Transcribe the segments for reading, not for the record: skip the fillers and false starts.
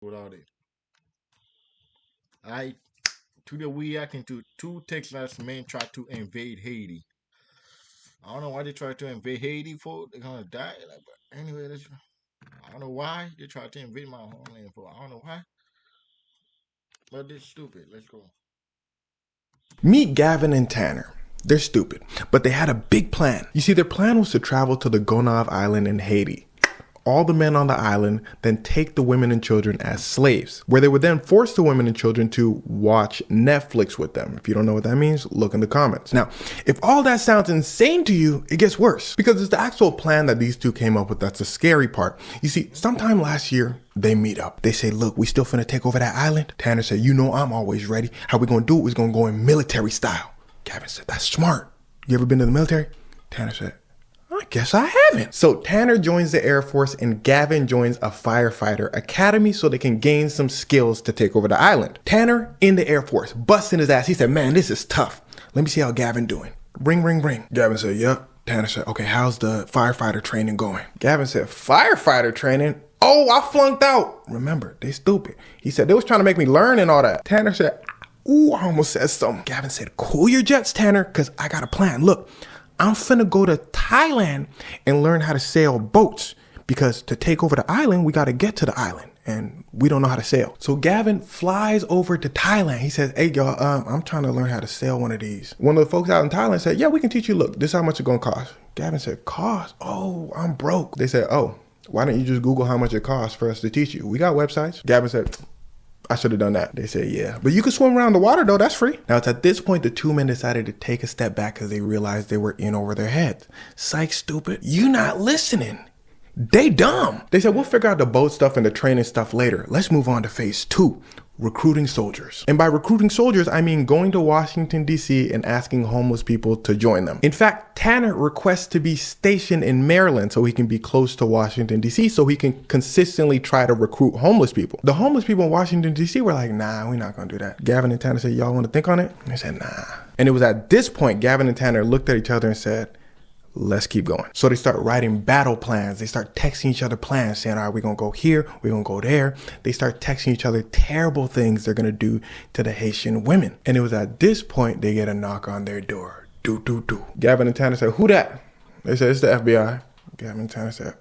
without it. I today we reacting to two Texas men try to invade Haiti. I don't know why they try to invade Haiti for. They're gonna die. Like, but anyway, I don't know why they try to invade my homeland for. I don't know why, but they're stupid. Let's go. Meet Gavin and Tanner. They're stupid, but they had a big plan. You see, their plan was to travel to the Gonave Island in Haiti. All the men on the island then take the women and children as slaves, where they would then force the women and children to watch Netflix with them. If you don't know what that means, look in the comments. Now, if all that sounds insane to you, it gets worse, because it's the actual plan that these two came up with that's the scary part. You see, sometime last year, they meet up. They say, look, we still finna take over that island. Tanner said, you know I'm always ready. How we gonna do it? We're gonna go in military style. Gavin said, that's smart. You ever been to the military? Tanner said, I guess I haven't. So Tanner joins the Air Force and Gavin joins a firefighter academy so they can gain some skills to take over the island. Tanner in the Air Force, busting his ass. He said, man, this is tough. Let me see how Gavin doing. Ring, ring, ring. Gavin said, yep. Tanner said, okay, how's the firefighter training going? Gavin said, firefighter training? Oh, I flunked out. Remember, they stupid. He said, they was trying to make me learn and all that. Tanner said, ooh, I almost said something. Gavin said, cool your jets, Tanner, because I got a plan. Look, I'm finna go to Thailand and learn how to sail boats, because to take over the island, we got to get to the island and we don't know how to sail. So Gavin flies over to Thailand. He says, hey y'all, I'm trying to learn how to sail one of these. One of the folks out in Thailand said, yeah, we can teach you. Look, this is how much it's gonna cost. Gavin said, cost? Oh, I'm broke. They said, oh, why don't you just Google how much it costs for us to teach you? We got websites. Gavin said, I should have done that. They said, yeah. But you can swim around the water though, that's free. Now it's at this point the two men decided to take a step back because they realized they were in over their heads. Psych, stupid. You not listening. They dumb. They said, we'll figure out the boat stuff and the training stuff later. Let's move on to phase 2. Recruiting soldiers. And by recruiting soldiers, I mean going to Washington, D.C. and asking homeless people to join them. In fact, Tanner requests to be stationed in Maryland so he can be close to Washington, D.C. so he can consistently try to recruit homeless people. The homeless people in Washington, D.C. were like, nah, we're not gonna do that. Gavin and Tanner said, y'all wanna think on it? And they said, nah. And it was at this point, Gavin and Tanner looked at each other and said, let's keep going. So they start writing battle plans. They start texting each other plans saying, all right, we're going to go here. We're going to go there. They start texting each other terrible things they're going to do to the Haitian women. And it was at this point they get a knock on their door. Do, do, do. Gavin and Tanner said, who that? They said, it's the FBI. Gavin and Tanner said,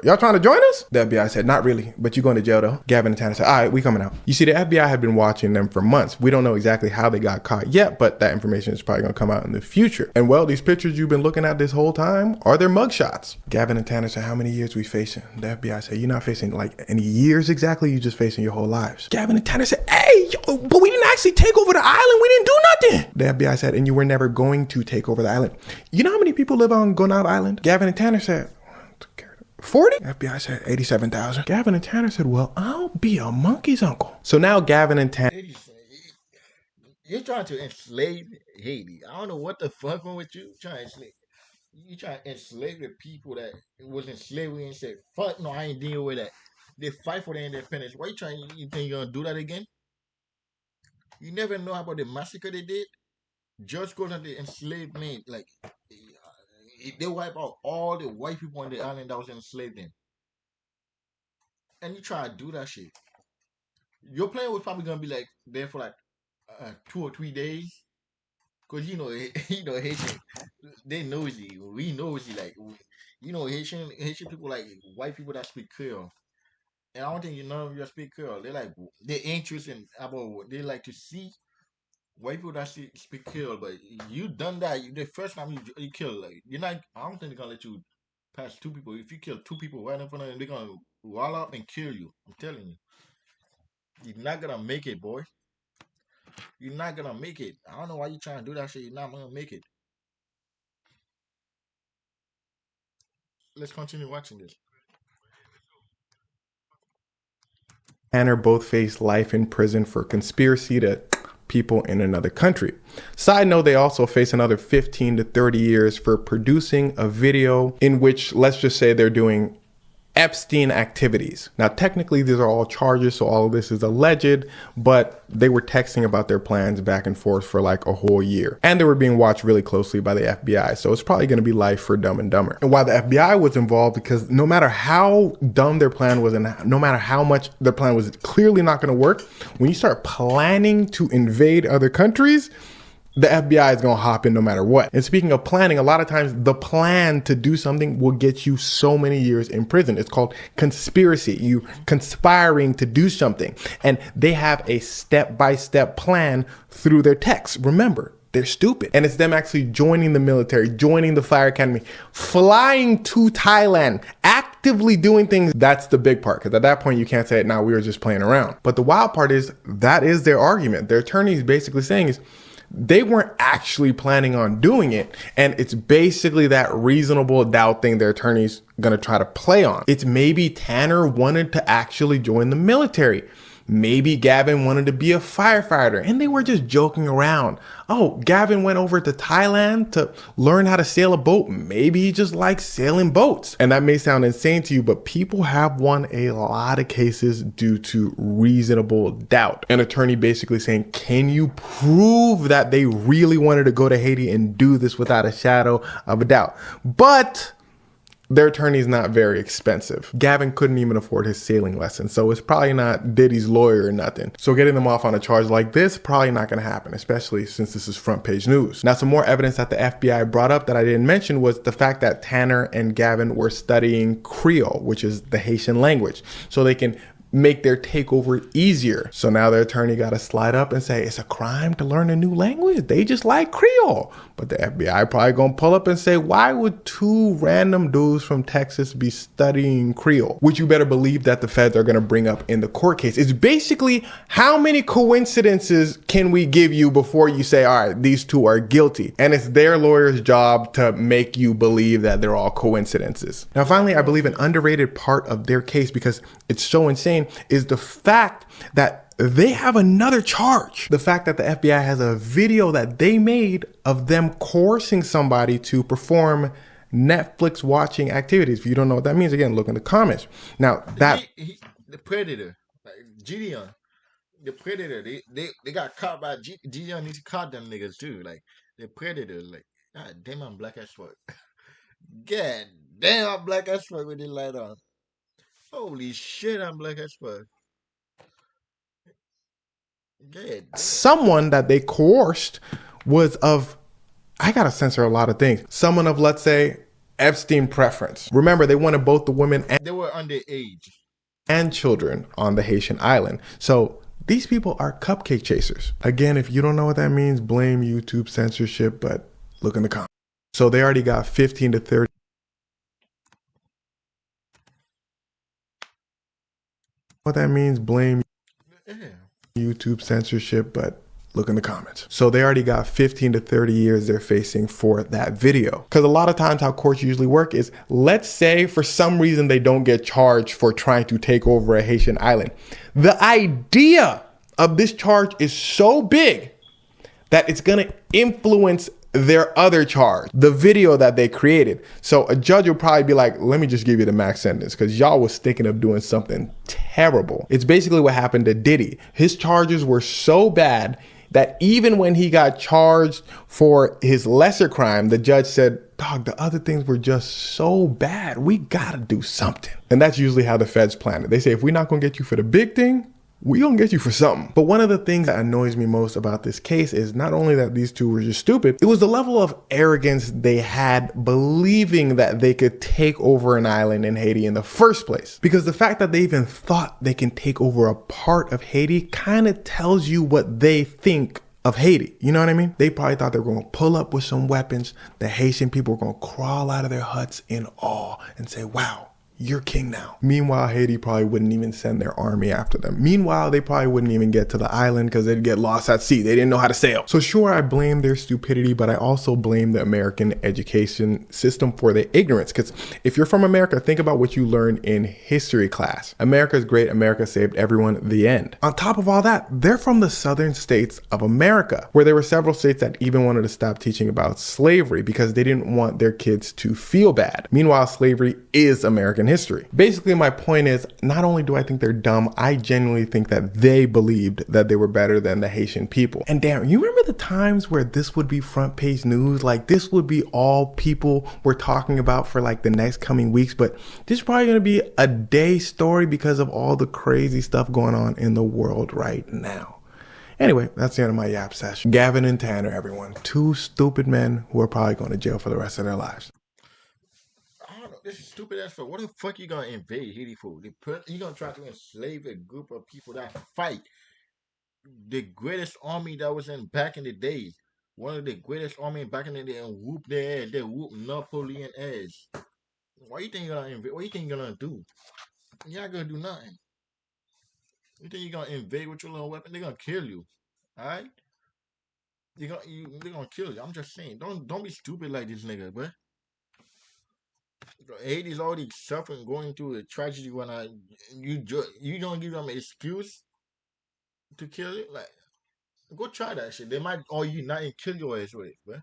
y'all trying to join us? The FBI said, not really, but you're going to jail though. Gavin and Tanner said, all right, we coming out. You see, the FBI had been watching them for months. We don't know exactly how they got caught yet, but that information is probably going to come out in the future. And well, these pictures you've been looking at this whole time are their mugshots. Gavin and Tanner said, how many years we facing? The FBI said, you're not facing like any years exactly. You're just facing your whole lives. Gavin and Tanner said, hey, yo, but we didn't actually take over the island. We didn't do nothing. The FBI said, and you were never going to take over the island. You know how many people live on Gonave Island? Gavin and Tanner said, 40? FBI said 87,000. Gavin and Tanner said, well, I'll be a monkey's uncle. So now Gavin and Tanner. You're trying to enslave Haiti. I don't know what the fuck wrong with you. Trying to enslave. You trying to enslave the people that was in slavery and said, fuck no, I ain't dealing with that. They fight for their independence. Why you think you're gonna do that again? You never know about the massacre they did? Just goes on the enslavement, like they wipe out all the white people on the island that was enslaved in. And you try to do that shit. Your plan was probably gonna be like there for like 2 or 3 days. Cause you know, Haitian, they nosy. We nosy, like Haitian people like white people that speak Creole. And I don't think none of you speak Creole. They're interested in about what they like to see white people that speak Creole. But you done that. The first time you kill, like you're not. I don't think they're gonna let you pass 2 people. If you kill 2 people right in front of them, they're gonna roll up and kill you. I'm telling you, you're not gonna make it, boy. You're not gonna make it. I don't know why you trying to do that shit. You're not gonna make it. Let's continue watching this. Tanner both face life in prison for conspiracy to people in another country. Side note, they also face another 15 to 30 years for producing a video in which, let's just say, they're doing Epstein activities. Now, technically, these are all charges, so all of this is alleged, but they were texting about their plans back and forth for like a whole year. And they were being watched really closely by the FBI, so it's probably going to be life for Dumb and Dumber. And why the FBI was involved, because no matter how dumb their plan was and no matter how much their plan was clearly not going to work, when you start planning to invade other countries, the FBI is going to hop in no matter what. And speaking of planning, a lot of times the plan to do something will get you so many years in prison. It's called conspiracy. You conspiring to do something. And they have a step-by-step plan through their texts. Remember, they're stupid. And it's them actually joining the military, joining the fire academy, flying to Thailand, actively doing things. That's the big part. Because at that point, you can't say, "Nah, we were just playing around." But the wild part is that is their argument. Their attorney is basically saying is, they weren't actually planning on doing it. And it's basically that reasonable doubt thing their attorney's gonna try to play on. It's maybe Tanner wanted to actually join the military. Maybe Gavin wanted to be a firefighter and they were just joking around. Oh, Gavin went over to Thailand to learn how to sail a boat. Maybe he just likes sailing boats. And that may sound insane to you, but people have won a lot of cases due to reasonable doubt. An attorney basically saying, can you prove that they really wanted to go to Haiti and do this without a shadow of a doubt? But their attorney is not very expensive. Gavin couldn't even afford his sailing lesson, so it's probably not Diddy's lawyer or nothing. So getting them off on a charge like this, probably not going to happen, especially since this is front page news. Now, some more evidence that the FBI brought up that I didn't mention was the fact that Tanner and Gavin were studying Creole, which is the Haitian language, so they can make their takeover easier. So now their attorney got to slide up and say, it's a crime to learn a new language. They just like Creole. But the FBI probably gonna pull up and say, why would two random dudes from Texas be studying Creole? Which you better believe that the feds are gonna bring up in the court case. It's basically, how many coincidences can we give you before you say, all right, these two are guilty? And it's their lawyer's job to make you believe that they're all coincidences. Now, finally, I believe an underrated part of their case, because it's so insane, is the fact that they have another charge. The fact that the FBI has a video that they made of them coercing somebody to perform Netflix watching activities. If you don't know what that means, again, look in the comments. Now, that the predator, like Gideon, the predator, they got caught by Gideon. Needs to caught them niggas too. Like the predator, like God damn, I'm black as fuck. God damn, I'm black as fuck with the light on. Holy shit, I'm black as fuck. God. Someone that they coerced was of, I gotta censor a lot of things. Someone of, let's say, Epstein preference. Remember, they wanted both the women and they were underage and children on the Haitian island. So these people are cupcake chasers. Again, if you don't know what that means, blame YouTube censorship, but look in the comments. So they already got 15 to 30. What that means, blame YouTube censorship, but look in the comments. So they already got 15 to 30 years they're facing for that video. Because a lot of times how courts usually work is, let's say for some reason they don't get charged for trying to take over a Haitian island. The idea of this charge is so big that it's gonna influence their other charge, the video that they created. So a judge will probably be like, let me just give you the max sentence because y'all was thinking of doing something terrible. It's basically what happened to Diddy. His charges were so bad that even when he got charged for his lesser crime, the judge said, dog, the other things were just so bad. We gotta do something. And that's usually how the feds plan it. They say, if we're not gonna get you for the big thing, we gonna get you for something. But one of the things that annoys me most about this case is not only that these two were just stupid, it was the level of arrogance they had believing that they could take over an island in Haiti in the first place. Because the fact that they even thought they can take over a part of Haiti kind of tells you what they think of Haiti. You know what I mean? They probably thought they were going to pull up with some weapons. The Haitian people were going to crawl out of their huts in awe and say, wow, you're king now. Meanwhile, Haiti probably wouldn't even send their army after them. Meanwhile, they probably wouldn't even get to the island because they'd get lost at sea. They didn't know how to sail. So sure, I blame their stupidity, but I also blame the American education system for their ignorance. Because if you're from America, think about what you learned in history class. America's great. America saved everyone. The end. On top of all that, they're from the southern states of America, where there were several states that even wanted to stop teaching about slavery because they didn't want their kids to feel bad. Meanwhile, slavery is American American history. Basically, my point is, not only do I think they're dumb, I genuinely think that they believed that they were better than the Haitian people. And damn, you remember the times where this would be front page news? Like, this would be all people were talking about for like the next coming weeks, but this is probably going to be a day story because of all the crazy stuff going on in the world right now. Anyway, that's the end of my yap session. Gavin and Tanner, everyone. Two stupid men who are probably going to jail for the rest of their lives. I don't know. This is stupid ass for what the fuck you gonna invade Haiti for? You gonna try to enslave a group of people that fight the greatest army that was in back in the days. One of the greatest army back in the day and whoop their ass. They whoop Napoleon ass. What you think you're gonna invade? What you think you're gonna do? You're not gonna do nothing. You think you're gonna invade with your little weapon? They're gonna kill you. Alright? They're gonna kill you. I'm just saying. Don't be stupid like this nigga, bruh. Haiti's already suffering, going through a tragedy when you don't give them an excuse to kill you. Like, go try that shit. They might all unite and kill your ass with it, bruh.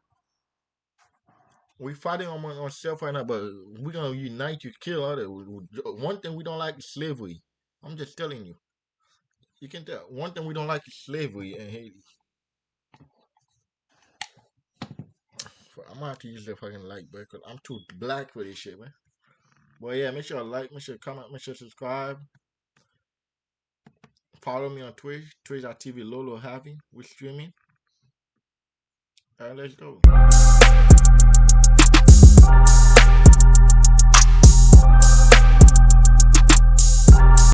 We fighting on ourselves right now, but we're gonna unite to kill other. One thing we don't like is slavery. I'm just telling you. You can tell. One thing we don't like is slavery in Haiti. I'm gonna have to use the fucking like, bro, because I'm too black for this shit, man. But yeah, make sure you like, make sure you comment, make sure you subscribe. Follow me on Twitch, twitch.tv LOLOHAVIN. We're streaming. Alright, let's go.